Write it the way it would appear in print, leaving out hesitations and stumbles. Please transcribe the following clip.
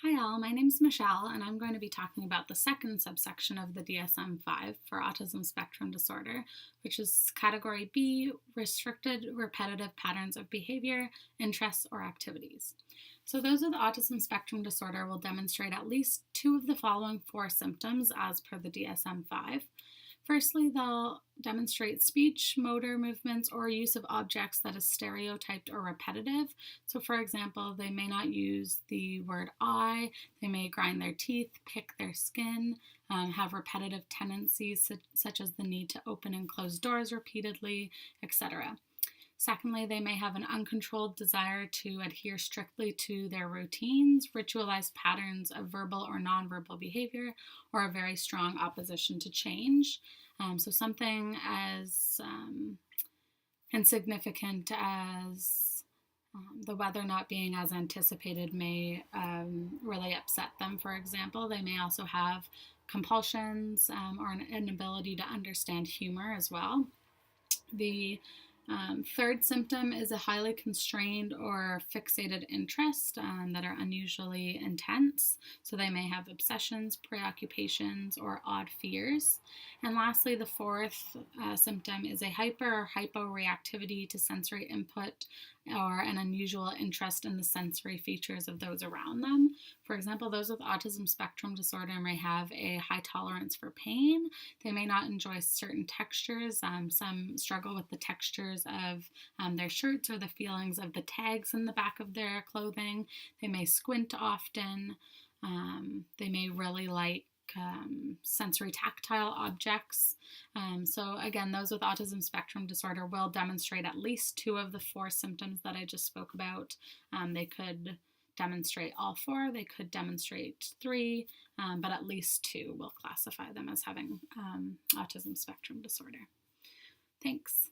Hi all, my name is Michelle and I'm going to be talking about the second subsection of the DSM-5 for autism spectrum disorder, which is category B, restricted repetitive patterns of behavior, interests, or activities. So those with autism spectrum disorder will demonstrate at least two of the following four symptoms as per the DSM-5. Firstly, they'll demonstrate speech, motor movements, or use of objects that is stereotyped or repetitive. So, for example, they may not use the word I, they may grind their teeth, pick their skin, have repetitive tendencies such as the need to open and close doors repeatedly, etc. Secondly, they may have an uncontrolled desire to adhere strictly to their routines, ritualized patterns of verbal or nonverbal behavior, or a very strong opposition to change. So, something as insignificant as the weather not being as anticipated may really upset them, for example. They may also have compulsions or an inability to understand humor as well. The third symptom is a highly constrained or fixated interest that are unusually intense. So they may have obsessions, preoccupations, or odd fears. And lastly, the fourth symptom is a hyper or hyporeactivity to sensory input or an unusual interest in the sensory features of those around them. For example, those with autism spectrum disorder may have a high tolerance for pain. They may not enjoy certain textures. Some struggle with the textures of their shirts or the feelings of the tags in the back of their clothing. They may squint often. They may really like sensory tactile objects. So again, those with autism spectrum disorder will demonstrate at least two of the four symptoms that I just spoke about. They could demonstrate all four, they could demonstrate three, but at least two will classify them as having autism spectrum disorder. Thanks.